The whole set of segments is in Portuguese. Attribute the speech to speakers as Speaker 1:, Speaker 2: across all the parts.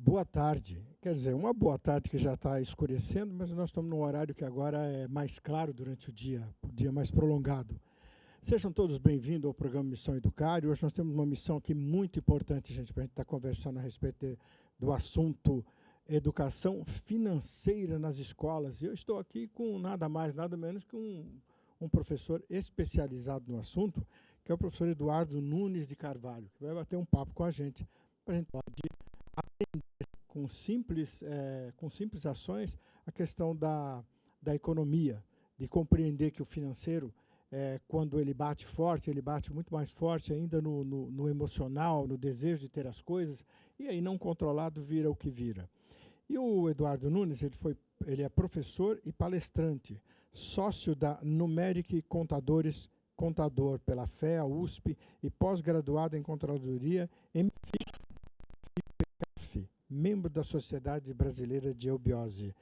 Speaker 1: Boa tarde. Quer dizer, uma boa tarde que já está escurecendo, mas nós estamos num horário que agora é mais claro durante o dia mais prolongado. Sejam todos bem-vindos ao programa Missão Educar. E hoje nós temos uma missão aqui muito importante, gente, para a gente estar conversando a respeito do assunto educação financeira nas escolas. E eu estou aqui com nada mais, nada menos que um professor especializado no assunto, que é o professor Eduardo Nunes de Carvalho, que vai bater um papo com a gente, para a gente com simples ações a questão da economia, de compreender que o financeiro, quando ele bate muito mais forte ainda no emocional, no desejo de ter as coisas, e aí não controlado vira o que vira. E o Eduardo Nunes, ele é professor e palestrante, sócio da Numeric Contadores, contador pela FEA, USP e pós-graduado em controladoria, membro da Sociedade Brasileira de Eubiose.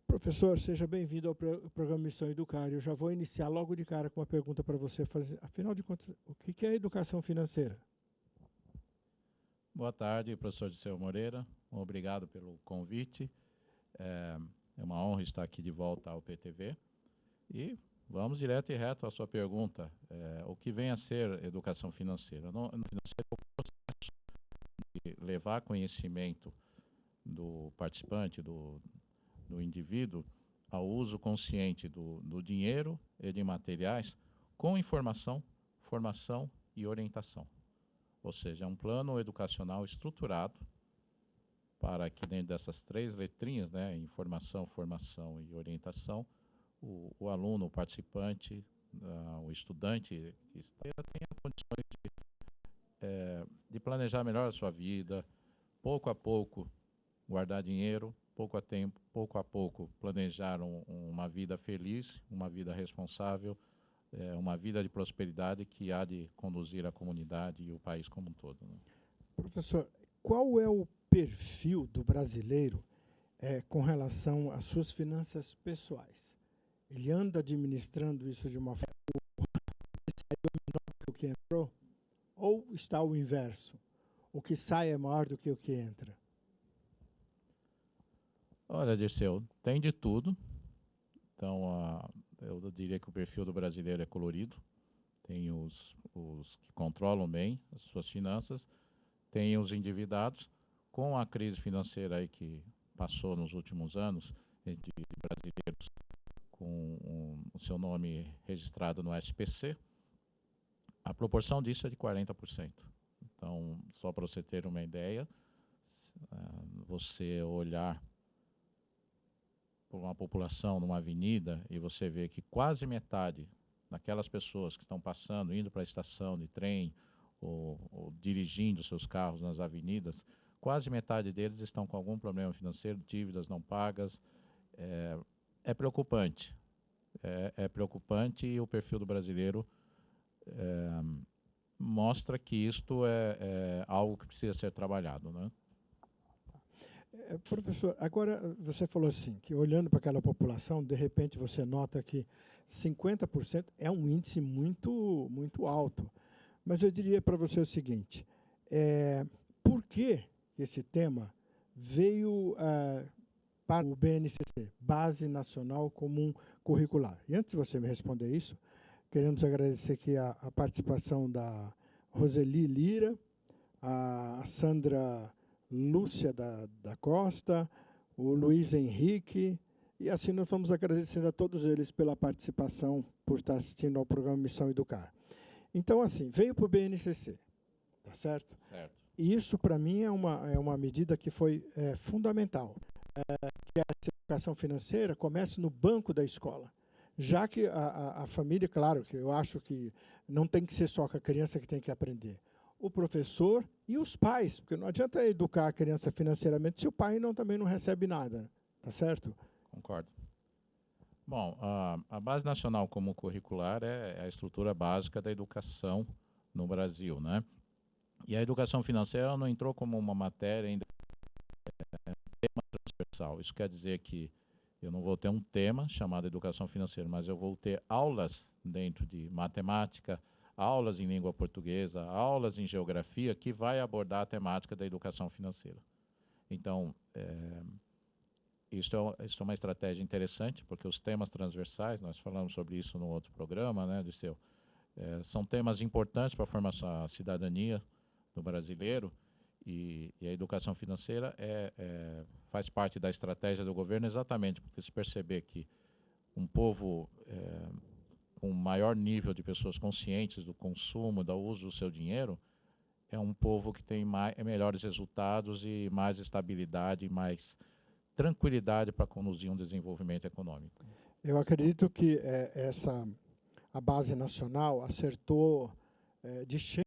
Speaker 1: Professor, seja bem-vindo ao programa Missão Educar. Eu já vou iniciar logo de cara com uma pergunta para você fazer. Afinal de contas, o que é educação financeira?
Speaker 2: Boa tarde, professor Dirceu Moreira. Obrigado pelo convite. É uma honra estar aqui de volta ao PTV. E vamos direto e reto à sua pergunta. O que vem a ser educação financeira? Financeira é o processo de levar conhecimento do participante, do indivíduo, ao uso consciente do dinheiro e de materiais com informação, formação e orientação. Ou seja, é um plano educacional estruturado para que dentro dessas três letrinhas, né, informação, formação e orientação, o aluno, o participante, o estudante que está tenha condições de planejar melhor a sua vida, pouco a pouco guardar dinheiro, pouco a pouco planejar uma vida feliz, uma vida responsável, uma vida de prosperidade que há de conduzir a comunidade e o país como um todo, né?
Speaker 1: Professor, qual é o perfil do brasileiro com relação às suas finanças pessoais? Ele anda administrando isso de uma forma que saiu menor do que o que entrou? Ou está o inverso? O que sai é maior do que o que entra?
Speaker 2: Olha, Dirceu, tem de tudo. Então, eu diria que o perfil do brasileiro é colorido. Tem os que controlam bem as suas finanças, tem os endividados. Com a crise financeira aí que passou nos últimos anos, de brasileiros com o seu nome registrado no SPC, a proporção disso é de 40%. Então, só para você ter uma ideia, você olhar por uma população numa avenida e você vê que quase metade daquelas pessoas que estão passando, indo para a estação de trem ou dirigindo seus carros nas avenidas, quase metade deles estão com algum problema financeiro, dívidas não pagas. É preocupante. É preocupante, e o perfil do brasileiro mostra que isto é algo que precisa ser trabalhado, né?
Speaker 1: Professor, agora você falou assim, que olhando para aquela população, de repente você nota que 50% é um índice muito alto. Mas eu diria para você o seguinte, por que esse tema veio para o BNCC, Base Nacional Comum Curricular? E antes de você me responder isso, queremos agradecer aqui a participação da Roseli Lira, a Sandra Lúcia da Costa, o Luiz Henrique, e assim nós vamos agradecendo a todos eles pela participação, por estar assistindo ao programa Missão Educar. Então, assim, veio para o BNCC, tá certo?
Speaker 2: Certo.
Speaker 1: E isso, para mim, é uma medida que foi fundamental, que essa educação financeira comece no banco da escola. Já que a família, claro, que eu acho que não tem que ser só com a criança que tem que aprender. O professor e os pais, porque não adianta educar a criança financeiramente se o pai também não recebe nada, tá certo?
Speaker 2: Concordo. Bom, a Base Nacional Comum Curricular é a estrutura básica da educação no Brasil, né? E a educação financeira não entrou como uma matéria ainda tema transversal. Isso quer dizer que eu não vou ter um tema chamado educação financeira, mas eu vou ter aulas dentro de matemática, aulas em língua portuguesa, aulas em geografia, que vai abordar a temática da educação financeira. Então, isso é uma estratégia interessante, porque os temas transversais, nós falamos sobre isso no outro programa, né, Dirceu, são temas importantes para a formação da cidadania do brasileiro, e a educação financeira faz parte da estratégia do governo exatamente porque se perceber que um povo com maior nível de pessoas conscientes do consumo, do uso do seu dinheiro, é um povo que tem melhores resultados e mais estabilidade, mais tranquilidade para conduzir um desenvolvimento econômico.
Speaker 1: Eu acredito que a base nacional acertou de cheio.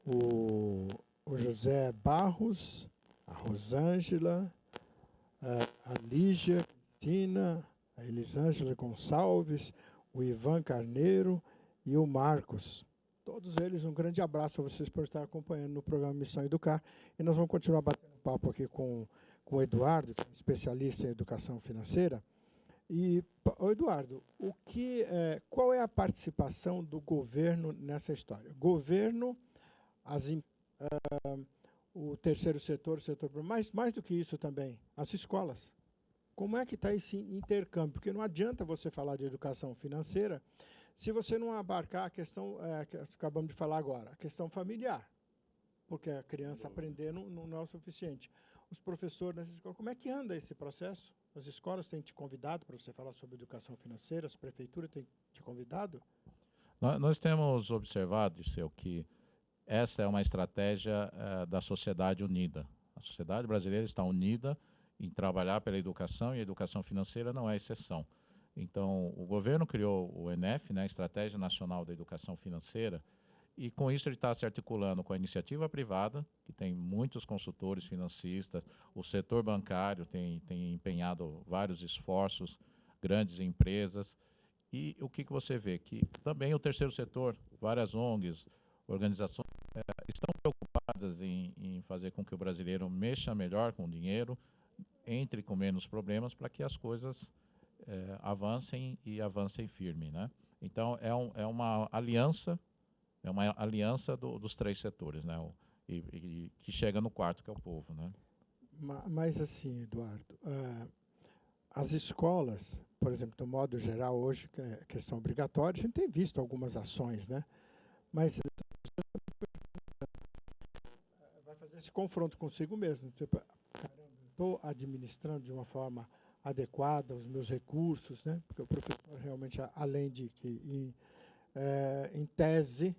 Speaker 1: O José Barros, a Rosângela, a Lígia Cristina, a Elisângela Gonçalves, o Ivan Carneiro e o Marcos. Todos eles, um grande abraço a vocês por estar acompanhando no programa Missão Educar. E nós vamos continuar batendo papo aqui com o Eduardo, que é especialista em educação financeira. E, Eduardo, qual é a participação do governo nessa história? Governo, o terceiro setor, mais do que isso também, as escolas. Como é que está esse intercâmbio? Porque não adianta você falar de educação financeira se você não abarcar a questão que acabamos de falar agora, a questão familiar. Porque a criança aprender não é o suficiente. Os professores nessas escolas, como é que anda esse processo? As escolas têm te convidado para você falar sobre educação financeira, as prefeituras têm te convidado?
Speaker 2: Nós temos observado, Dirceu, que essa é uma estratégia da sociedade unida. A sociedade brasileira está unida em trabalhar pela educação, e a educação financeira não é exceção. Então, o governo criou o ENEF, né, Estratégia Nacional da Educação Financeira, e com isso ele está se articulando com a iniciativa privada, que tem muitos consultores financistas, o setor bancário tem empenhado vários esforços, grandes empresas, e o que você vê? Que também o terceiro setor, várias ONGs, organizações, estão preocupadas em fazer com que o brasileiro mexa melhor com o dinheiro, entre com menos problemas, para que as coisas avancem e avancem firme, né? Então, é uma aliança dos três setores, né? E que chega no quarto, que é o povo, né?
Speaker 1: Mas assim, Eduardo, as escolas, por exemplo, do modo geral, hoje, que são obrigatórias, a gente tem visto algumas ações, né? Mas vai fazer esse confronto consigo mesmo. Tipo, caramba, estou administrando de uma forma adequada os meus recursos, né? Porque o professor realmente, além de que em tese,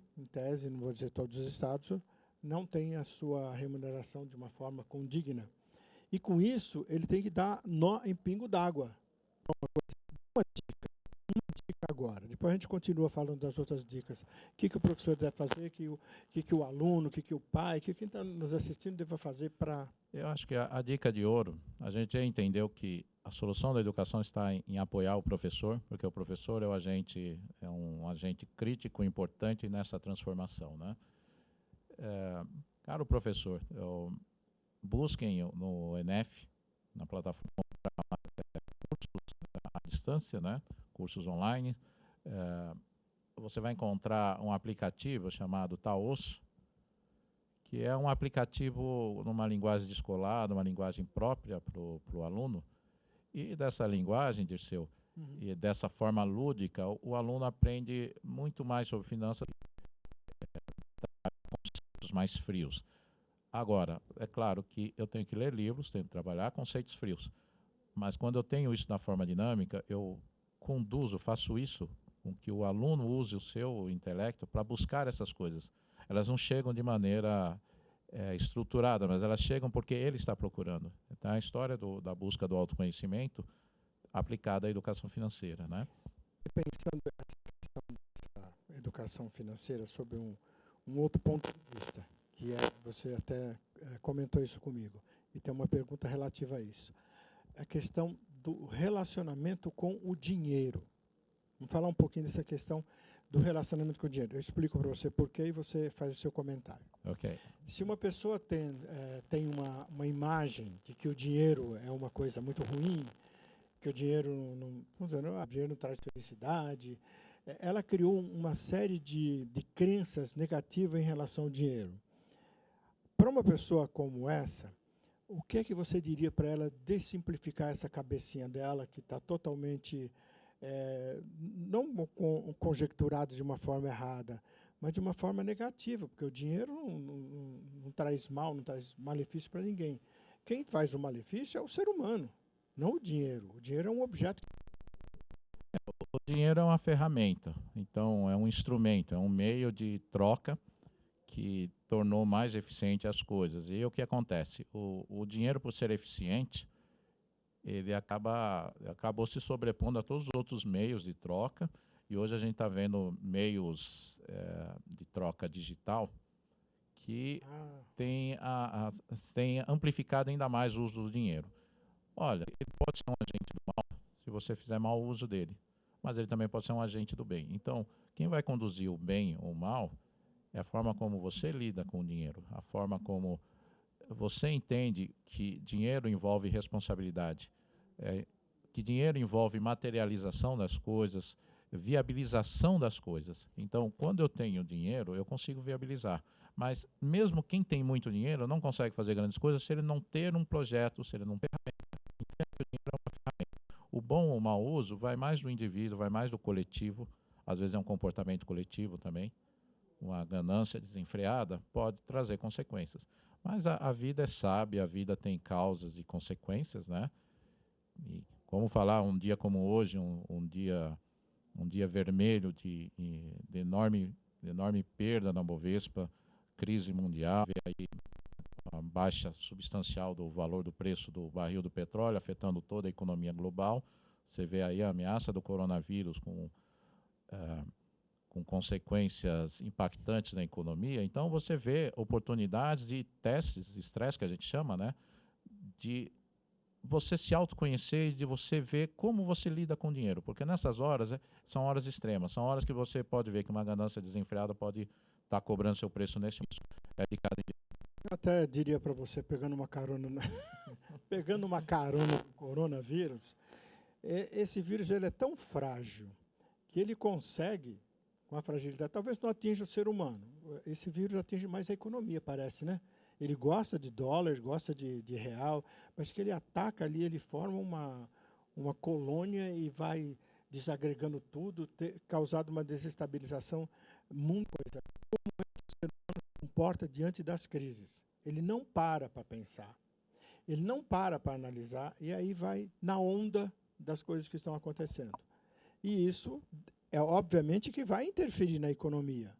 Speaker 1: não vou dizer todos os estados, não tem a sua remuneração de uma forma condigna. E com isso, ele tem que dar nó em pingo d'água. Uma dica agora. Depois a gente continua falando das outras dicas. O que o professor deve fazer, o que o aluno, o que o pai, o que quem está nos assistindo deve fazer para...
Speaker 2: Eu acho que a dica de ouro, a gente já entendeu que a solução da educação está em apoiar o professor, porque o professor é um agente crítico importante nessa transformação, né? Caro professor, busquem no ENEF, na plataforma, cursos à distância, né? Cursos online. Você vai encontrar um aplicativo chamado Taoso, que é um aplicativo numa linguagem descolada, uma linguagem própria para o aluno. E dessa linguagem, Dirceu, e dessa forma lúdica, o aluno aprende muito mais sobre finanças, conceitos mais frios. Agora, é claro que eu tenho que ler livros, tenho que trabalhar conceitos frios. Mas quando eu tenho isso na forma dinâmica, eu conduzo, faço isso com que o aluno use o seu intelecto para buscar essas coisas. Elas não chegam de maneira estruturada, mas elas chegam porque ele está procurando. Então, a história da busca do autoconhecimento aplicada à educação financeira, né?
Speaker 1: Pensando essa questão da educação financeira sob um outro ponto de vista, que é, você até comentou isso comigo, e tem uma pergunta relativa a isso. A questão do relacionamento com o dinheiro. Vamos falar um pouquinho dessa questão do relacionamento com o dinheiro. Eu explico para você por quê e você faz o seu comentário.
Speaker 2: Ok.
Speaker 1: Se uma pessoa tem uma imagem de que o dinheiro é uma coisa muito ruim, que o dinheiro vamos dizer, o dinheiro não traz felicidade, ela criou uma série de crenças negativas em relação ao dinheiro. Para uma pessoa como essa, o que é que você diria para ela dessimplificar essa cabecinha dela, que está totalmente, não conjecturada de uma forma errada, mas de uma forma negativa, porque o dinheiro não traz mal, não traz malefício para ninguém. Quem faz o malefício é o ser humano, não o dinheiro. O dinheiro é um objeto.
Speaker 2: O dinheiro é uma ferramenta, então é um instrumento, é um meio de troca que tornou mais eficiente as coisas. E o que acontece? O dinheiro, por ser eficiente, ele acabou se sobrepondo a todos os outros meios de troca, e hoje a gente está vendo meios de troca digital que tem amplificado ainda mais o uso do dinheiro. Olha, ele pode ser um agente do mal se você fizer mau uso dele, mas ele também pode ser um agente do bem. Então, quem vai conduzir o bem ou o mal é a forma como você lida com o dinheiro, a forma como você entende que dinheiro envolve responsabilidade, que dinheiro envolve materialização das coisas, viabilização das coisas. Então, quando eu tenho dinheiro, eu consigo viabilizar. Mas mesmo quem tem muito dinheiro não consegue fazer grandes coisas se ele não ter um projeto, se ele não ter o bom ou mau uso vai mais do indivíduo, vai mais do coletivo, às vezes é um comportamento coletivo também. Uma ganância desenfreada pode trazer consequências. Mas a vida é sábia, a vida tem causas e consequências, né? E como falar um dia como hoje, um dia vermelho de enorme perda na Bovespa, crise mundial, aí a baixa substancial do valor do preço do barril do petróleo, afetando toda a economia global. Você vê aí a ameaça do coronavírus com consequências impactantes na economia. Então, você vê oportunidades de testes, estresse que a gente chama, né? De você se autoconhecer e de você ver como você lida com o dinheiro. Porque nessas horas, são horas extremas, são horas que você pode ver que uma ganância desenfreada pode estar cobrando seu preço nesse momento. De cada
Speaker 1: Eu até diria para você, pegando uma carona no coronavírus, esse vírus ele é tão frágil que ele consegue, com a fragilidade, talvez não atinja o ser humano. Esse vírus atinge mais a economia, parece, né? Ele gosta de dólar, gosta de real, mas que ele ataca ali, ele forma uma colônia e vai desagregando tudo, causado uma desestabilização muito coisa. Comporta diante das crises. Ele não para pensar. Ele não para analisar e aí vai na onda das coisas que estão acontecendo. E isso é obviamente que vai interferir na economia.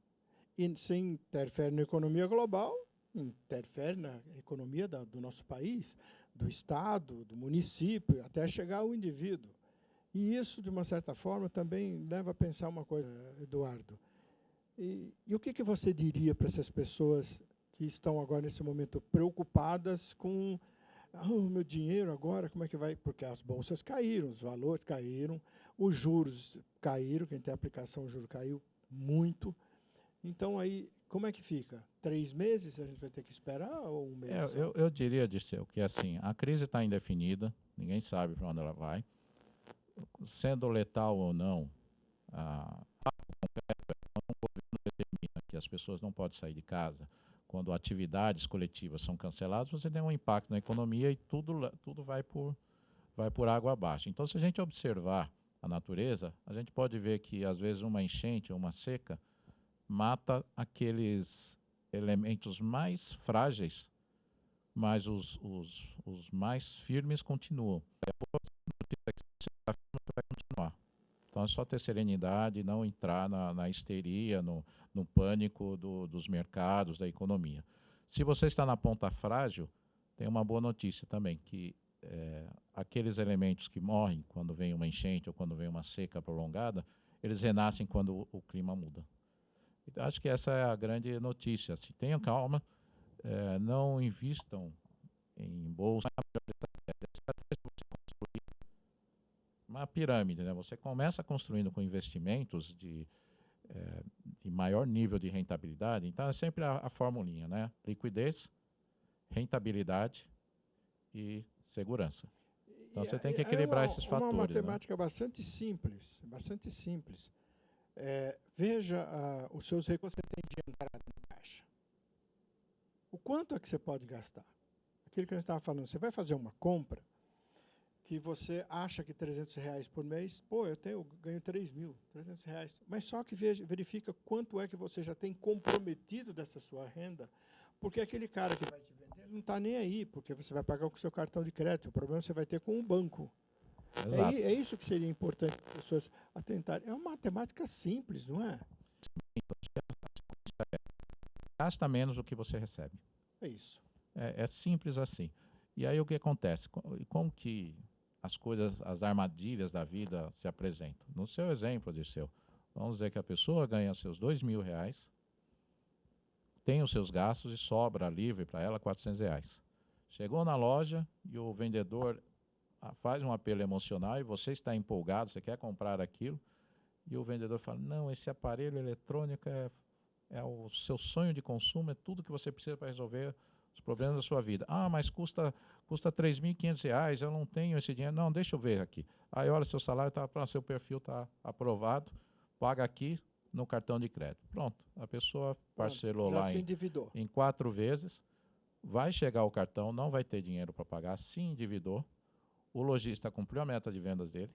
Speaker 1: E se interfere na economia global, interfere na economia do nosso país, do Estado, do município, até chegar ao indivíduo. E isso, de uma certa forma, também leva a pensar uma coisa, Eduardo. E o que você diria para essas pessoas que estão agora, nesse momento, preocupadas com o meu dinheiro agora, como é que vai? Porque as bolsas caíram, os valores caíram, os juros caíram, quem tem aplicação, o juro caiu muito. Então, aí, como é que fica? 3 meses a gente vai ter que esperar ou 1 mês?
Speaker 2: Eu diria, Dirceu, que assim, a crise está indefinida, ninguém sabe para onde ela vai. Sendo letal ou não, que as pessoas não podem sair de casa, quando atividades coletivas são canceladas, você tem um impacto na economia e tudo vai por água abaixo. Então, se a gente observar a natureza, a gente pode ver que, às vezes, uma enchente ou uma seca mata aqueles elementos mais frágeis, mas os mais firmes continuam. Você vai continuar. Então é só ter serenidade, não entrar na histeria, no pânico dos mercados, da economia. Se você está na ponta frágil, tem uma boa notícia também, que aqueles elementos que morrem quando vem uma enchente ou quando vem uma seca prolongada, eles renascem quando o clima muda. Então, acho que essa é a grande notícia. Se tenham calma, não invistam em bolsa. Uma pirâmide, né? Você começa construindo com investimentos de maior nível de rentabilidade. Então, é sempre a formulinha, né? Liquidez, rentabilidade e segurança. Então, você tem que equilibrar esses
Speaker 1: uma
Speaker 2: fatores.
Speaker 1: matemática bastante simples, bastante simples. Veja os seus recursos que você tem de entrada no caixa. O quanto é que você pode gastar? Aquilo que a gente estava falando, você vai fazer uma compra que você acha que R$300 por mês, pô, eu ganho 3.000, R$300. Mas só que verifica quanto é que você já tem comprometido dessa sua renda, porque aquele cara que vai te vender, ele não está nem aí, porque você vai pagar com o seu cartão de crédito. O problema você vai ter com o banco. É isso que seria importante para as pessoas atentarem. É uma matemática simples, não é?
Speaker 2: Gasta menos do que você recebe.
Speaker 1: É isso.
Speaker 2: É simples assim. E aí o que acontece? Como que as coisas, as armadilhas da vida se apresentam? No seu exemplo, Dirceu, vamos dizer que a pessoa ganha seus R$2.000, tem os seus gastos e sobra livre para ela R$400. Chegou na loja e o vendedor faz um apelo emocional e você está empolgado, você quer comprar aquilo, e o vendedor fala, não, esse aparelho eletrônico é o seu sonho de consumo, é tudo que você precisa para resolver os problemas da sua vida. Ah, mas custa R$3.500, eu não tenho esse dinheiro. Não, deixa eu ver aqui. Aí, olha, seu salário está, seu perfil está aprovado, paga aqui no cartão de crédito. Pronto, a pessoa parcelou lá em 4 vezes, vai chegar o cartão, não vai ter dinheiro para pagar, se endividou, o lojista cumpriu a meta de vendas dele,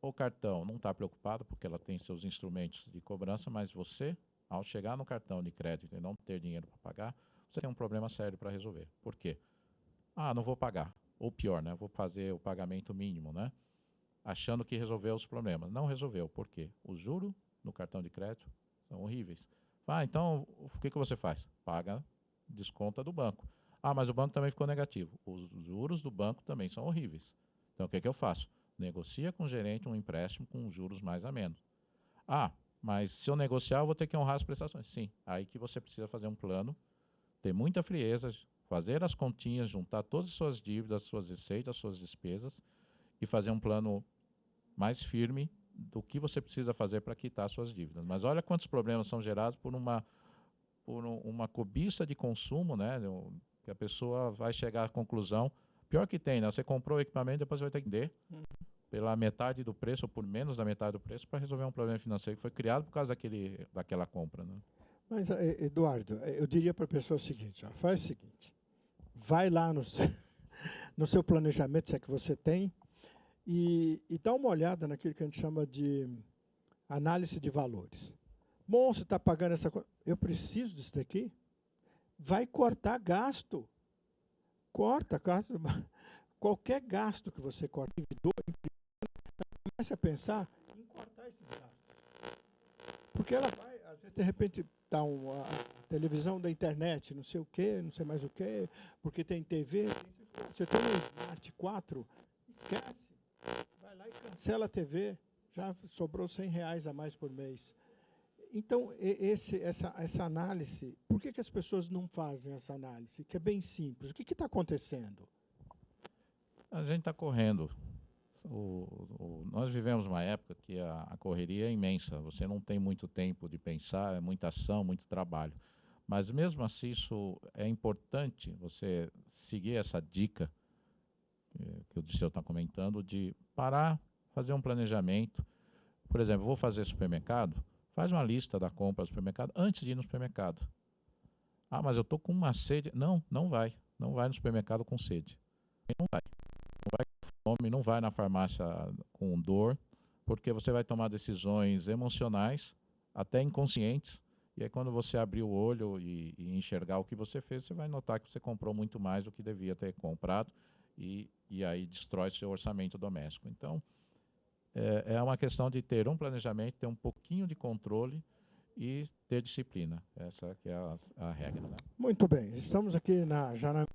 Speaker 2: o cartão não está preocupado porque ela tem seus instrumentos de cobrança, mas você, ao chegar no cartão de crédito e não ter dinheiro para pagar, você tem um problema sério para resolver. Por quê? Ah, não vou pagar. Ou pior, né? Vou fazer o pagamento mínimo, né? Achando que resolveu os problemas. Não resolveu. Por quê? Os juros no cartão de crédito são horríveis. Ah, então o que você faz? Paga desconta do banco. Ah, mas o banco também ficou negativo. Os juros do banco também são horríveis. Então o que eu faço? Negocia com o gerente um empréstimo com juros mais a menos. Ah, mas se eu negociar, eu vou ter que honrar as prestações. Sim, aí que você precisa fazer um plano, ter muita frieza, fazer as continhas, juntar todas as suas dívidas, suas receitas, suas despesas e fazer um plano mais firme do que você precisa fazer para quitar suas dívidas. Mas olha quantos problemas são gerados por uma cobiça de consumo, né? Que a pessoa vai chegar à conclusão. Pior que tem, né? Você comprou o equipamento, depois vai ter que vender pela metade do preço ou por menos da metade do preço para resolver um problema financeiro que foi criado por causa daquela compra, né?
Speaker 1: Mas, Eduardo, eu diria para a pessoa o seguinte, ó, faz o seguinte, vai lá no seu planejamento, se é que você tem, e dá uma olhada naquilo que a gente chama de análise de valores. Bom, você está pagando essa coisa, eu preciso disso daqui? Vai cortar gasto. Corta gasto. Qualquer gasto que você corta, comece a pensar em cortar esses gastos. Porque ela vai, às vezes, de repente, dar a televisão da internet, não sei o quê, não sei mais o quê, porque tem TV, você tem um Smart 4, esquece. Vai lá e cancela a TV, já sobrou R$100 a mais por mês. Então, essa análise, por que as pessoas não fazem essa análise? Que é bem simples. O que está acontecendo?
Speaker 2: A gente está correndo. Nós vivemos uma época que a correria é imensa. Você não tem muito tempo de pensar, é muita ação, muito trabalho. Mas mesmo assim, isso é importante você seguir essa dica que o Dirceu está comentando, de parar, fazer um planejamento. Por exemplo, vou fazer supermercado, faz uma lista da compra do supermercado antes de ir no supermercado. Ah, mas eu estou com uma sede. Não, não vai. Não vai no supermercado com sede. Não vai. Não vai com fome, não vai na farmácia com dor, porque você vai tomar decisões emocionais, até inconscientes, e aí quando você abrir o olho e enxergar o que você fez, você vai notar que você comprou muito mais do que devia ter comprado, e aí destrói seu orçamento doméstico. Então, é uma questão de ter um planejamento, ter um pouquinho de controle e ter disciplina. Essa que é a regra, né?
Speaker 1: Muito bem, estamos aqui já na...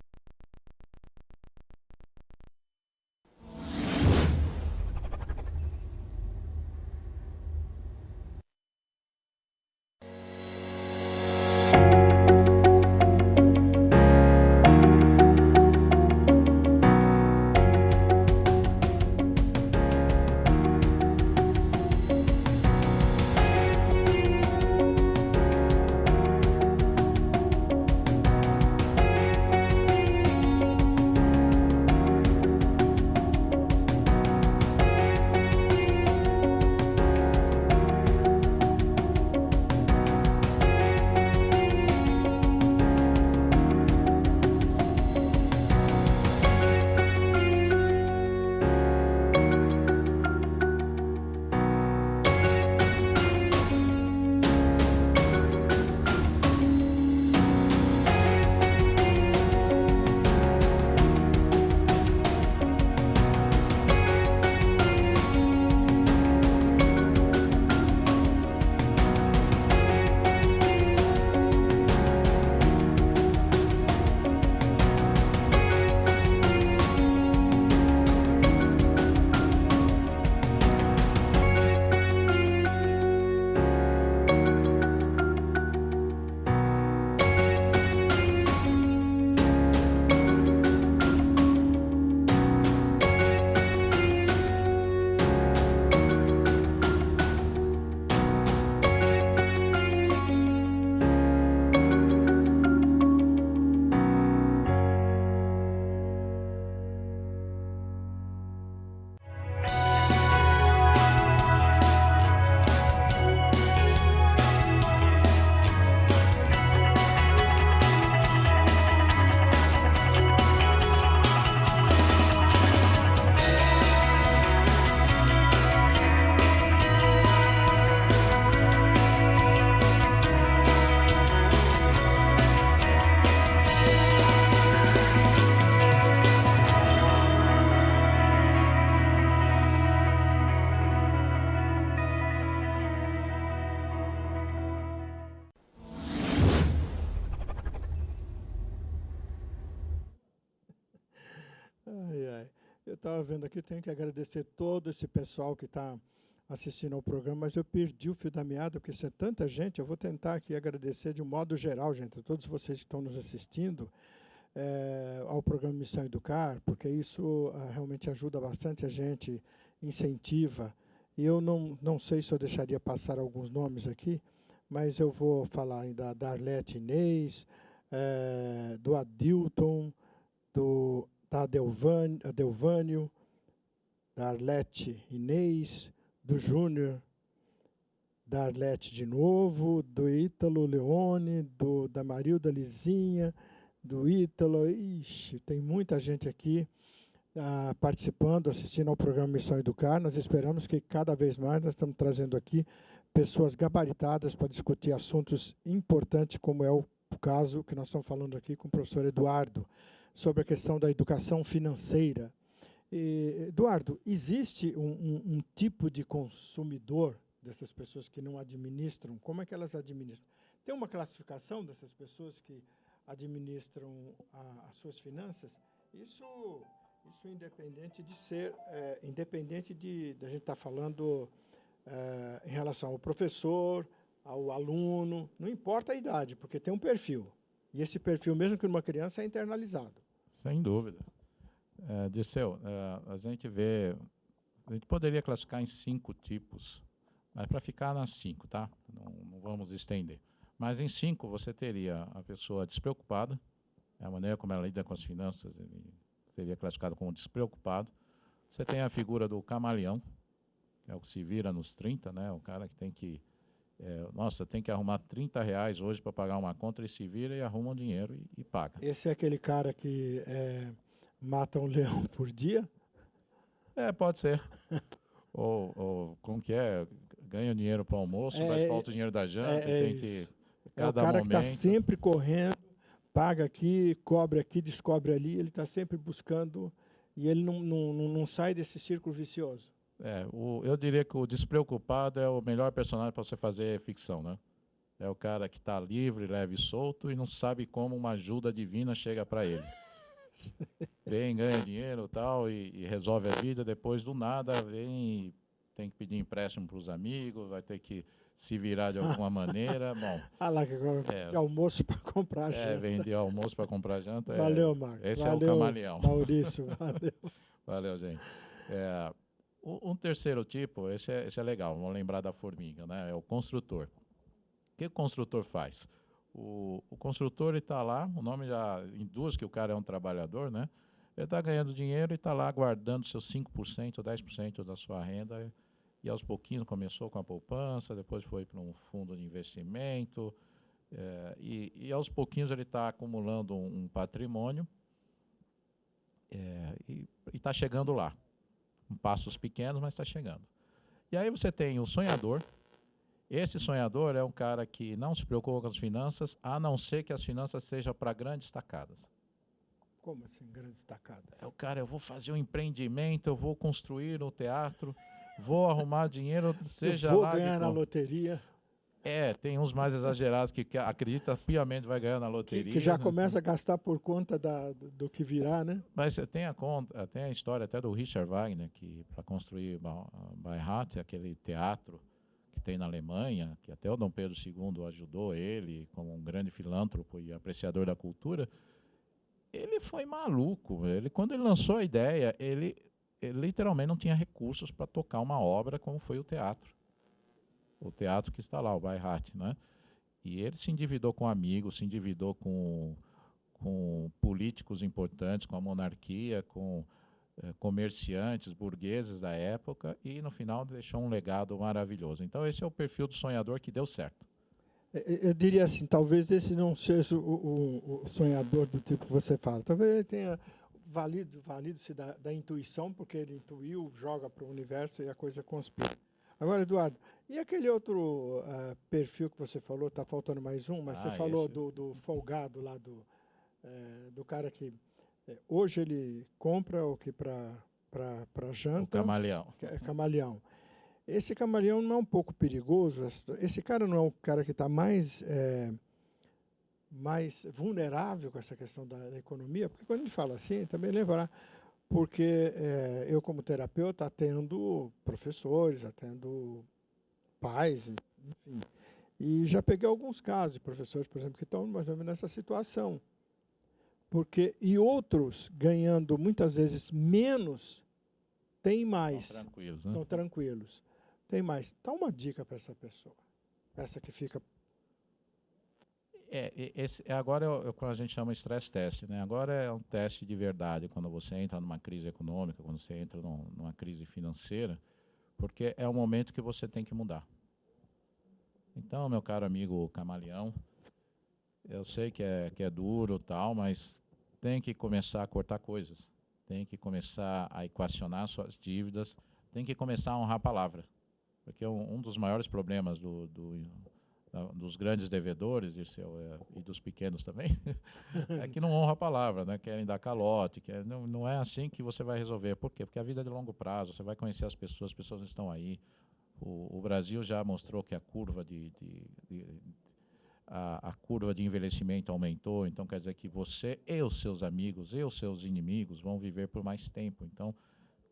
Speaker 1: Ai, ai. Eu estava vendo aqui, tenho que agradecer todo esse pessoal que está assistindo ao programa, mas eu perdi o fio da meada, porque isso é tanta gente, eu vou tentar aqui agradecer de um modo geral, gente, a todos vocês que estão nos assistindo, ao programa Missão Educar, porque isso realmente ajuda bastante a gente, incentiva. E eu não sei se eu deixaria passar alguns nomes aqui, mas eu vou falar ainda da Arlete Inês, do Adilton, da Adelvânio, da Arlete Inês, do Júnior, da Arlete de novo, do Ítalo Leone, da Marilda Lizinha, do Ítalo. Ixi, tem muita gente aqui participando, assistindo ao programa Missão Educar. Nós esperamos que cada vez mais nós estamos trazendo aqui pessoas gabaritadas para discutir assuntos importantes, como é o caso que nós estamos falando aqui com o professor Eduardo, sobre a questão da educação financeira. Eduardo, existe um tipo de consumidor dessas pessoas que não administram? Como é que elas administram? Tem uma classificação dessas pessoas que administram as suas finanças? Isso independente de ser, independente de a gente estar falando em relação ao professor, ao aluno, não importa a idade, porque tem um perfil. E esse perfil, mesmo que numa criança, é internalizado.
Speaker 2: Sem dúvida. Dirceu, a gente poderia classificar em 5 tipos, mas para ficar nas 5, tá? Não vamos estender. Mas em 5 você teria a pessoa despreocupada, a maneira como ela lida com as finanças, ele seria classificado como despreocupado. Você tem a figura do camaleão, que é o que se vira nos 30, né? O cara que tem que, tem que arrumar R$30 hoje para pagar uma conta, ele se vira e arruma um dinheiro e paga.
Speaker 1: Esse é aquele cara que mata um leão por dia?
Speaker 2: Pode ser. ou como que é? Ganha dinheiro para o almoço, mas falta o dinheiro da janta, tem que...
Speaker 1: É o cara que está sempre correndo, paga aqui, cobre aqui, descobre ali, ele está sempre buscando e ele não sai desse círculo vicioso.
Speaker 2: Eu diria que o despreocupado é o melhor personagem para você fazer ficção, né? É o cara que está livre, leve e solto e não sabe como uma ajuda divina chega para ele. Vem, ganha dinheiro tal, e resolve a vida, depois do nada vem, tem que pedir empréstimo para os amigos, vai ter que se virar de alguma maneira. Bom,
Speaker 1: Lá que agora de almoço para comprar janta.
Speaker 2: vender almoço para comprar janta.
Speaker 1: Valeu, Marcos.
Speaker 2: Esse
Speaker 1: Valeu,
Speaker 2: é o camaleão.
Speaker 1: Maurício, valeu.
Speaker 2: Valeu, gente. Um terceiro tipo, esse é legal, vamos lembrar da formiga, né? É o construtor. O que o construtor faz? O construtor está lá, o nome já induz que o cara é um trabalhador, né? Ele está ganhando dinheiro e está lá guardando seus 5%, 10% da sua renda. E aos pouquinhos começou com a poupança, depois foi para um fundo de investimento. E aos pouquinhos ele está acumulando um patrimônio e está chegando lá. Com passos pequenos, mas está chegando. E aí você tem o sonhador. Esse sonhador é um cara que não se preocupa com as finanças, a não ser que as finanças sejam para grandes tacadas.
Speaker 1: Como assim, grandes tacadas?
Speaker 2: É o cara, eu vou fazer um empreendimento, eu vou construir um teatro, vou arrumar dinheiro, seja
Speaker 1: eu vou
Speaker 2: lá
Speaker 1: ganhar na loteria.
Speaker 2: Tem uns mais exagerados que acreditam piamente vai ganhar na loteria.
Speaker 1: Que já começa a gastar por conta do que virá, né?
Speaker 2: Mas tem a história até do Richard Wagner, que para construir Bayreuth, aquele teatro que tem na Alemanha, que até o Dom Pedro II ajudou ele como um grande filântropo e apreciador da cultura, ele foi maluco. Quando ele lançou a ideia, ele literalmente não tinha recursos para tocar uma obra como foi o teatro. O teatro que está lá, o Bayreuth, né? E ele se endividou com amigos, se endividou com políticos importantes, com a monarquia, com comerciantes, burgueses da época, e no final deixou um legado maravilhoso. Então esse é o perfil do sonhador que deu certo.
Speaker 1: Eu diria assim, talvez esse não seja o sonhador do tipo que você fala. Talvez ele tenha valido-se da intuição, porque ele intuiu, joga para o universo e a coisa conspira. Agora, Eduardo, e aquele outro perfil que você falou, está faltando mais um, mas você falou do folgado lá, do cara que hoje ele compra o que para janta.
Speaker 2: O camaleão.
Speaker 1: Camaleão. Esse camaleão não é um pouco perigoso? Esse cara não é um cara que está mais vulnerável com essa questão da economia? Porque quando ele fala assim, também lembrar, porque eu como terapeuta atendo professores, atendo pais, enfim, e já peguei alguns casos de professores, por exemplo, que estão mais ou menos nessa situação. E outros ganhando muitas vezes menos, têm mais.
Speaker 2: Estão tranquilos, né?
Speaker 1: Estão tranquilos. Tem mais. Dá uma dica para essa pessoa. Essa que fica...
Speaker 2: Agora é o que a gente chama de stress test, né? Agora é um teste de verdade, quando você entra numa crise econômica, quando você entra numa crise financeira, porque é o momento que você tem que mudar. Então, meu caro amigo camaleão, eu sei que é duro tal, mas tem que começar a cortar coisas, tem que começar a equacionar suas dívidas, tem que começar a honrar a palavra. Porque um dos maiores problemas dos grandes devedores e dos pequenos também é que não honra a palavra, né? Querem dar calote, não é assim que você vai resolver. Por quê? Porque a vida é de longo prazo, você vai conhecer as pessoas estão aí. O Brasil já mostrou que a curva a curva de envelhecimento aumentou, então quer dizer que você e os seus amigos e os seus inimigos vão viver por mais tempo. Então,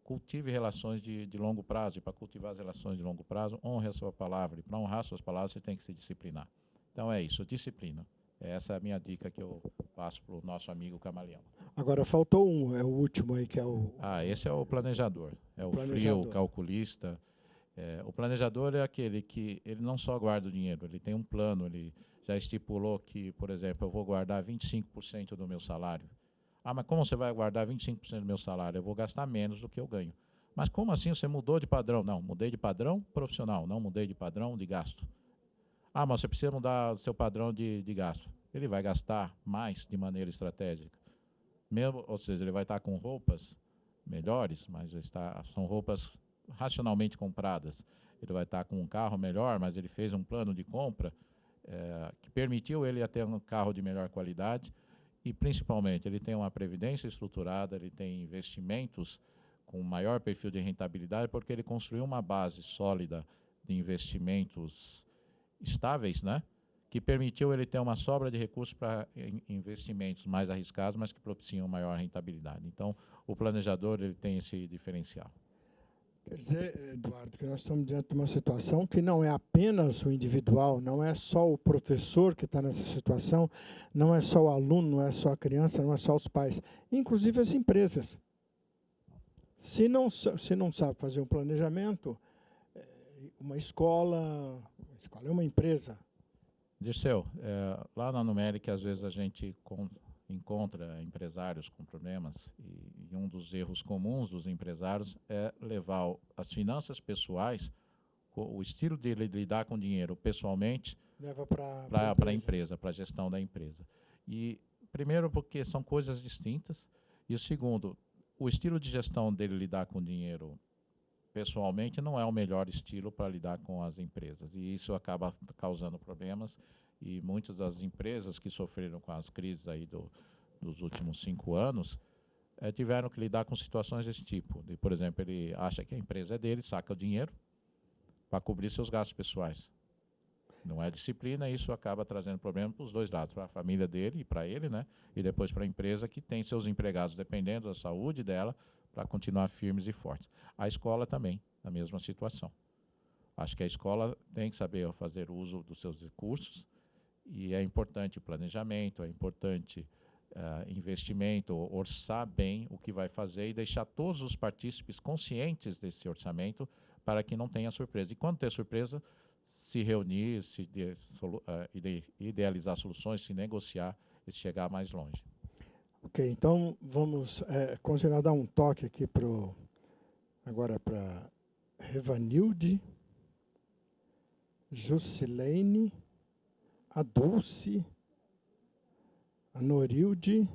Speaker 2: cultive relações de longo prazo, e para cultivar as relações de longo prazo, honre a sua palavra, e para honrar suas palavras você tem que se disciplinar. Então é isso, disciplina. Essa é a minha dica que eu passo para o nosso amigo camaleão.
Speaker 1: Agora faltou um, é o último aí, que é o...
Speaker 2: Esse é o planejador, é o frio, o calculista. O planejador é aquele que ele não só guarda o dinheiro, ele tem um plano, ele já estipulou que, por exemplo, eu vou guardar 25% do meu salário. Mas como você vai guardar 25% do meu salário? Eu vou gastar menos do que eu ganho. Mas como assim você mudou de padrão? Não, mudei de padrão profissional, não mudei de padrão de gasto. Mas você precisa mudar o seu padrão de gasto. Ele vai gastar mais de maneira estratégica. Ou seja, ele vai estar com roupas melhores, mas são roupas racionalmente compradas. Ele vai estar com um carro melhor, mas ele fez um plano de compra que permitiu ele ter um carro de melhor qualidade. e principalmente ele tem uma previdência estruturada, ele tem investimentos com maior perfil de rentabilidade, porque ele construiu uma base sólida de investimentos estáveis, né? Que permitiu ele ter uma sobra de recursos para investimentos mais arriscados, mas que propiciam maior rentabilidade. Então, o planejador ele tem esse diferencial.
Speaker 1: Quer dizer, Eduardo, que nós estamos diante de uma situação que não é apenas o individual, não é só o professor que está nessa situação, não é só o aluno, não é só a criança, não é só os pais, inclusive as empresas. Se não sabe fazer um planejamento, uma escola é uma empresa.
Speaker 2: Dirceu, lá na Numeric, às vezes a gente encontra empresários com problemas e um dos erros comuns dos empresários é levar as finanças pessoais, o estilo de lidar com dinheiro pessoalmente,
Speaker 1: leva para
Speaker 2: a empresa, para a gestão da empresa. E primeiro porque são coisas distintas, e o segundo, o estilo de gestão dele lidar com dinheiro pessoalmente não é o melhor estilo para lidar com as empresas, e isso acaba causando problemas, e muitas das empresas que sofreram com as crises aí dos últimos 5 anos tiveram que lidar com situações desse tipo. De, por exemplo, ele acha que a empresa é dele, saca o dinheiro para cobrir seus gastos pessoais. Não é disciplina, e isso acaba trazendo problema para os dois lados, para a família dele e para ele, né? E depois para a empresa que tem seus empregados dependendo da saúde dela para continuar firmes e fortes. A escola também, na mesma situação. Acho que a escola tem que saber fazer uso dos seus recursos, e é importante o planejamento, é importante investimento, orçar bem o que vai fazer e deixar todos os partícipes conscientes desse orçamento para que não tenha surpresa. E quando ter surpresa, se reunir, idealizar soluções, se negociar e chegar mais longe.
Speaker 1: Ok, então vamos continuar a dar um toque aqui agora para Revanilde, Jusilene, a Dulce, a Norilde,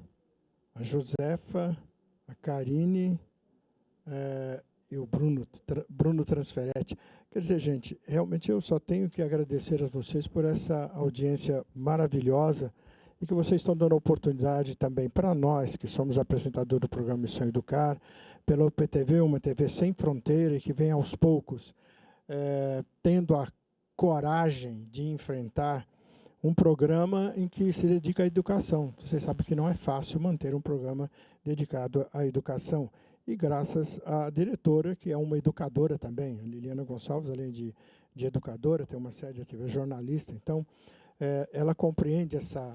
Speaker 1: a Josefa, a Karine e o Bruno Transferetti. Quer dizer, gente, realmente eu só tenho que agradecer a vocês por essa audiência maravilhosa e que vocês estão dando oportunidade também para nós, que somos apresentadores do programa Missão Educar, pela UPTV, uma TV sem fronteira, e que vem aos poucos tendo a coragem de enfrentar um programa em que se dedica à educação. Vocês sabem que não é fácil manter um programa dedicado à educação. E graças à diretora, que é uma educadora também, a Liliana Gonçalves, além de educadora, tem uma série de atividades, jornalista. Então, ela compreende essa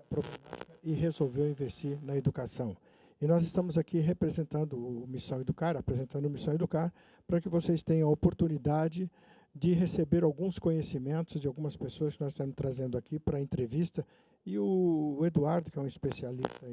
Speaker 1: problemática e resolveu investir na educação. E nós estamos aqui representando o Missão Educar, apresentando o Missão Educar, para que vocês tenham a oportunidade de receber alguns conhecimentos de algumas pessoas que nós estamos trazendo aqui para a entrevista. E o Eduardo, que é um especialista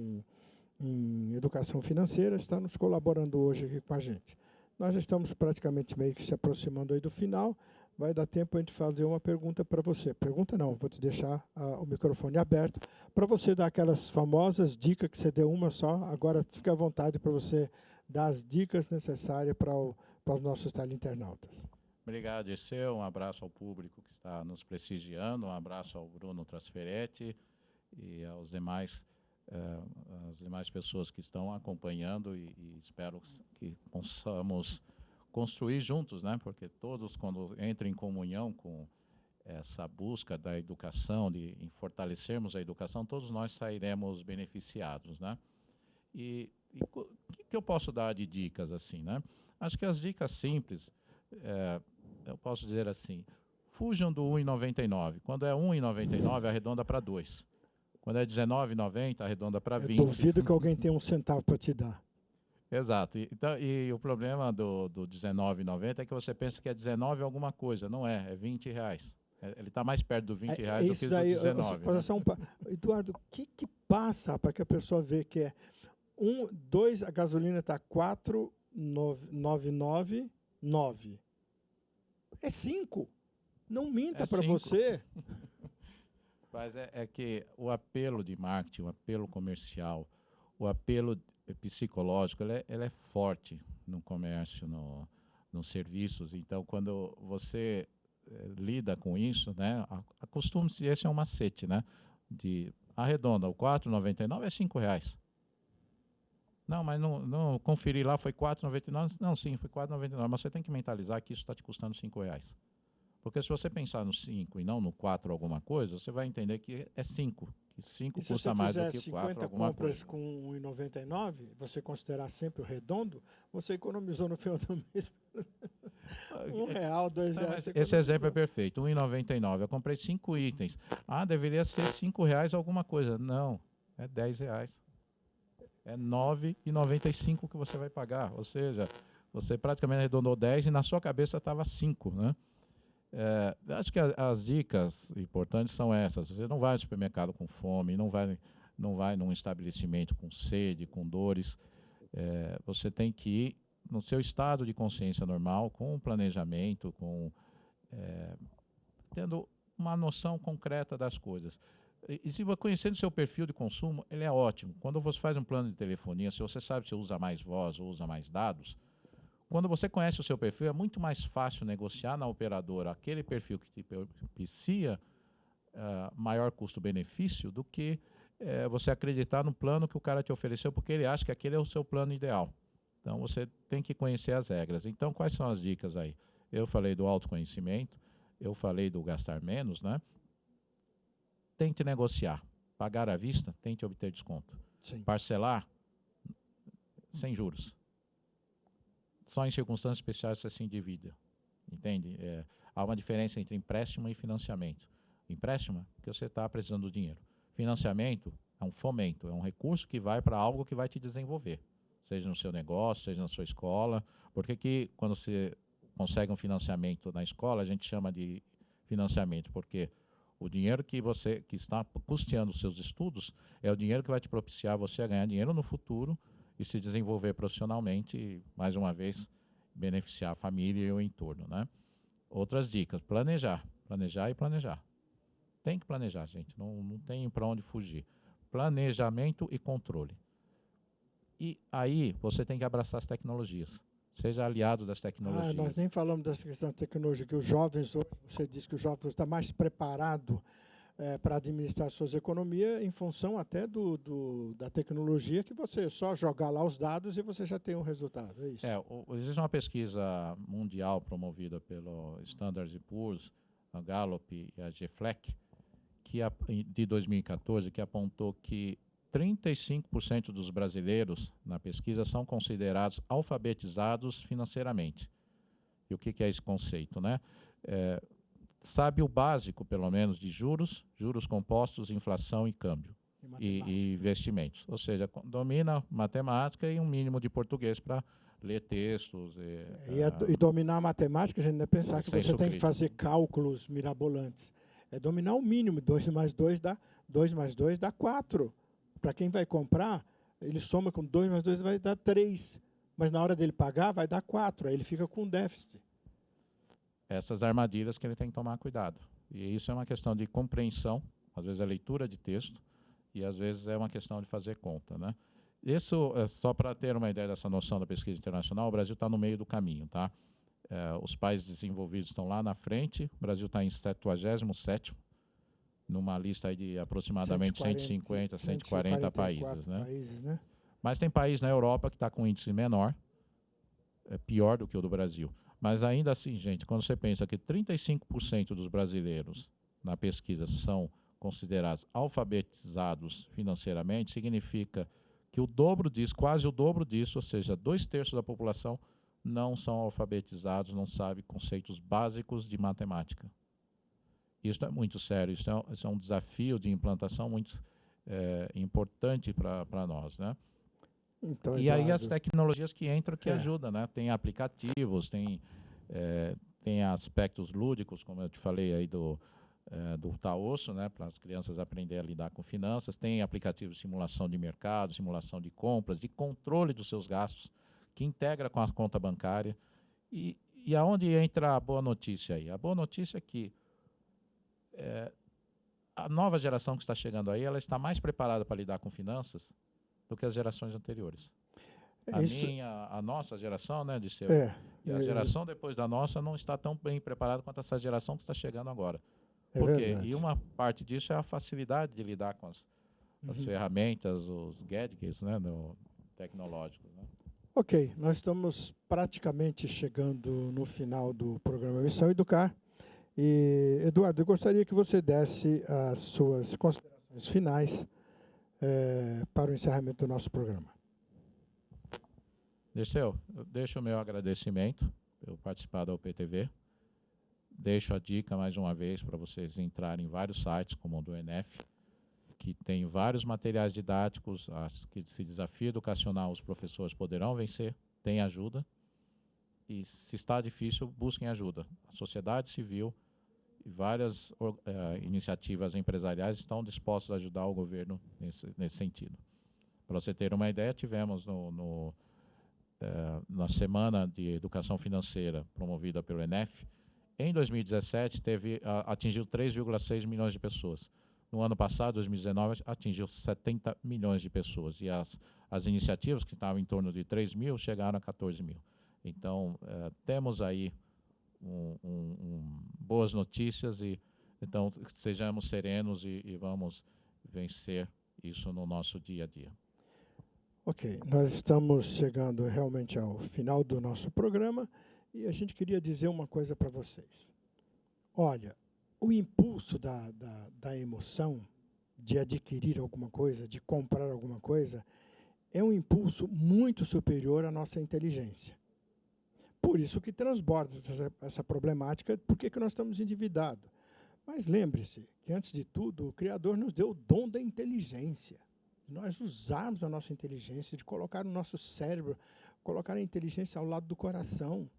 Speaker 1: em educação financeira, está nos colaborando hoje aqui com a gente. Nós estamos praticamente meio que se aproximando aí do final. Vai dar tempo a gente fazer uma pergunta para você. Pergunta não, vou te deixar o microfone aberto para você dar aquelas famosas dicas que você deu uma só. Agora fique à vontade para você dar as dicas necessárias para os nossos teleinternautas.
Speaker 2: Obrigado, Dirceu. Um abraço ao público que está nos prestigiando, um abraço ao Bruno Transferetti e aos demais, as demais pessoas que estão acompanhando, e espero que possamos construir juntos, né? Porque todos, quando entram em comunhão com essa busca da educação, em fortalecermos a educação, todos nós sairemos beneficiados, né? E o que eu posso dar de dicas assim, né? Acho que as dicas simples, eu posso dizer assim, fujam do 1,99. Quando é 1,99, arredonda para 2. Quando é 19,90, arredonda para 20.
Speaker 1: Duvido que alguém tenha um centavo para te dar.
Speaker 2: Exato. E o problema do 19,90 é que você pensa que é 19 alguma coisa. Não é, é R$20. Ele está mais perto do R$20 do que do 19. Né?
Speaker 1: Eduardo, o que passa para que a pessoa veja que é 2, a gasolina está 4,999. É 5. Não minta para você.
Speaker 2: Mas é que o apelo de marketing, o apelo comercial, o apelo psicológico, ele é forte no comércio, nos serviços. Então, quando você lida com isso, né, acostume-se, esse é um macete, né, de arredonda, o 4,99 é R$ 5. Não, mas não conferi lá, foi 4,99. Não, sim, foi 4,99. Mas você tem que mentalizar que isso está te custando R$ 5. Porque se você pensar no 5 e não no 4 alguma coisa, você vai entender que é 5. Que 5 custa mais do que 4 alguma coisa.
Speaker 1: Se você fizer 50 compras com 1,99, você considerar sempre o redondo, você economizou no final do mês R$ 1, R$ 2.
Speaker 2: Esse exemplo é perfeito. 1,99. Eu comprei 5 itens. Deveria ser R$ 5 alguma coisa. Não, é R$ 10. É R$ 9,95 que você vai pagar. Ou seja, você praticamente arredondou 10 e na sua cabeça estava 5, né? Acho que as dicas importantes são essas. Você não vai ao supermercado com fome, não vai num estabelecimento com sede, com dores. Você tem que ir no seu estado de consciência normal, com um planejamento, tendo uma noção concreta das coisas. E se você conhecendo o seu perfil de consumo, ele é ótimo. Quando você faz um plano de telefonia, se você sabe se usa mais voz ou usa mais dados, quando você conhece o seu perfil, é muito mais fácil negociar na operadora aquele perfil que te propicia maior custo-benefício do que você acreditar no plano que o cara te ofereceu, porque ele acha que aquele é o seu plano ideal. Então, você tem que conhecer as regras. Então, quais são as dicas aí? Eu falei do autoconhecimento, eu falei do gastar menos, né? Tente negociar. Pagar à vista, tente obter desconto.
Speaker 1: Sim.
Speaker 2: Parcelar, sem juros. Só em circunstâncias especiais você se endivida. Entende? Há uma diferença entre empréstimo e financiamento. Empréstimo é porque você está precisando do dinheiro. Financiamento é um fomento, é um recurso que vai para algo que vai te desenvolver. Seja no seu negócio, seja na sua escola. Porque que quando você consegue um financiamento na escola, a gente chama de financiamento, porque o dinheiro que está custeando os seus estudos é o dinheiro que vai te propiciar você a ganhar dinheiro no futuro e se desenvolver profissionalmente e, mais uma vez, beneficiar a família e o entorno, né? Outras dicas, planejar e planejar. Tem que planejar, gente, não tem para onde fugir. Planejamento e controle. E aí você tem que abraçar as tecnologias. Seja aliado das tecnologias.
Speaker 1: Nós nem falamos dessa questão da tecnologia, que os jovens hoje, você diz que o jovem está mais preparado para administrar suas economias em função até da tecnologia, que você só jogar lá os dados e você já tem um resultado, é isso?
Speaker 2: Existe uma pesquisa mundial promovida pelo Standard & Poor's, a Gallup e a GFLEC, de 2014, que apontou que 35% dos brasileiros na pesquisa são considerados alfabetizados financeiramente. E o que é esse conceito, né? Sabe o básico, pelo menos, de juros compostos, inflação e câmbio. E investimentos. Ou seja, domina matemática e um mínimo de português para ler textos.
Speaker 1: E dominar a matemática, a gente não é pensar que você tem que fazer cálculos mirabolantes. É dominar o mínimo. 2 mais 2 dá 4. Para quem vai comprar, ele soma com 2 mais 2 vai dar 3. Mas na hora dele pagar, vai dar 4. Aí ele fica com déficit.
Speaker 2: Essas armadilhas que ele tem que tomar cuidado. E isso é uma questão de compreensão, às vezes é leitura de texto, e às vezes é uma questão de fazer conta, né? Isso, só para ter uma ideia dessa noção da pesquisa internacional, o Brasil está no meio do caminho, tá? Os países desenvolvidos estão lá na frente, o Brasil está em 77º, numa lista aí de aproximadamente 150, 140 países, né? Mas tem país na Europa que está com um índice menor, pior do que o do Brasil. Mas ainda assim, gente, quando você pensa que 35% dos brasileiros na pesquisa são considerados alfabetizados financeiramente, significa que o dobro disso, quase o dobro disso, ou seja, 2/3 da população não são alfabetizados, não sabem conceitos básicos de matemática. Isso é muito sério, isso é um desafio de implantação muito importante para nós, né?
Speaker 1: Então,
Speaker 2: e aí as tecnologias que entram que ajudam, né? Tem aplicativos, tem aspectos lúdicos, como eu te falei aí do Taosso, né? Para as crianças aprenderem a lidar com finanças. Tem aplicativos de simulação de mercado, simulação de compras, de controle dos seus gastos, que integra com a conta bancária. E aonde entra a boa notícia aí? A boa notícia é que a nova geração que está chegando aí, ela está mais preparada para lidar com finanças do que as gerações anteriores. A nossa geração, né, de seu, e a geração depois da nossa não está tão bem preparada quanto essa geração que está chegando agora. Por quê? E uma parte disso é a facilidade de lidar com as ferramentas, os gadgets, né, tecnológicos. Né?
Speaker 1: Ok, nós estamos praticamente chegando no final do programa Missão Educar. E, Eduardo, eu gostaria que você desse as suas considerações finais para o encerramento do nosso programa.
Speaker 2: Dirceu, eu deixo o meu agradecimento por participar da UPTV. Deixo a dica mais uma vez para vocês entrarem em vários sites, como o do ENEF, que tem vários materiais didáticos, que esse desafio educacional os professores poderão vencer, tem ajuda. E se está difícil, busquem ajuda. A sociedade civil e várias iniciativas empresariais estão dispostas a ajudar o governo nesse sentido. Para você ter uma ideia, tivemos na Semana de Educação Financeira promovida pelo ENEF, em 2017 atingiu 3,6 milhões de pessoas. No ano passado, 2019, atingiu 70 milhões de pessoas. E as iniciativas, que estavam em torno de 3 mil, chegaram a 14 mil. Então, temos aí boas notícias, então sejamos serenos e vamos vencer isso no nosso dia a dia.
Speaker 1: Ok, nós estamos chegando realmente ao final do nosso programa e a gente queria dizer uma coisa para vocês. Olha, o impulso da emoção de adquirir alguma coisa, de comprar alguma coisa, é um impulso muito superior à nossa inteligência. Por isso que transborda essa problemática, por que nós estamos endividados. Mas lembre-se que, antes de tudo, o Criador nos deu o dom da inteligência. Nós usarmos a nossa inteligência, de colocar o nosso cérebro, colocar a inteligência ao lado do coração.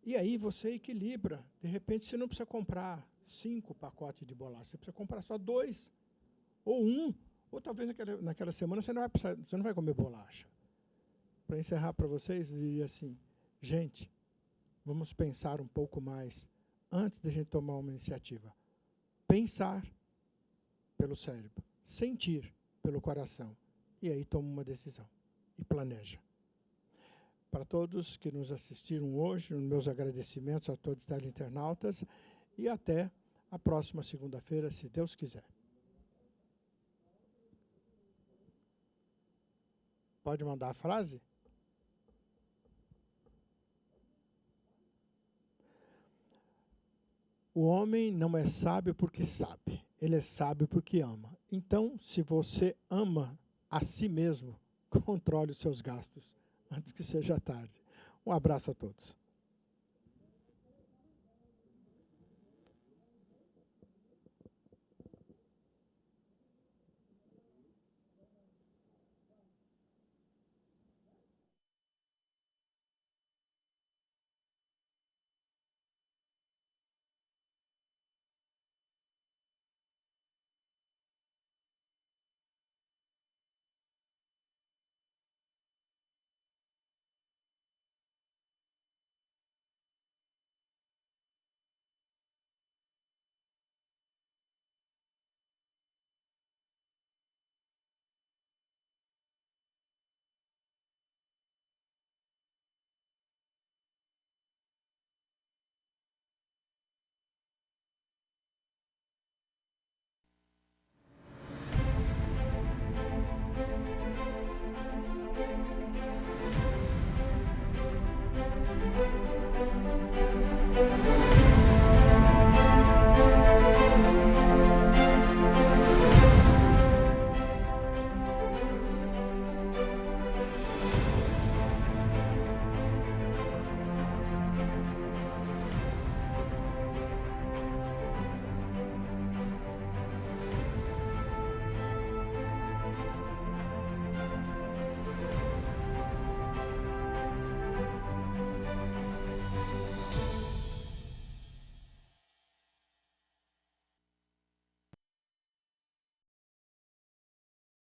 Speaker 1: E aí você equilibra. De repente, você não precisa comprar 5 pacotes de bolacha, você precisa comprar só 2, ou 1, ou talvez naquela semana você não vai comer bolacha. Para encerrar para vocês, eu diria assim, gente, vamos pensar um pouco mais antes de a gente tomar uma iniciativa. Pensar pelo cérebro, sentir pelo coração, e aí toma uma decisão e planeja. Para todos que nos assistiram hoje, meus agradecimentos a todos os teleinternautas e até a próxima segunda-feira, se Deus quiser. Pode mandar a frase? O homem não é sábio porque sabe, ele é sábio porque ama. Então, se você ama a si mesmo, controle os seus gastos antes que seja tarde. Um abraço a todos.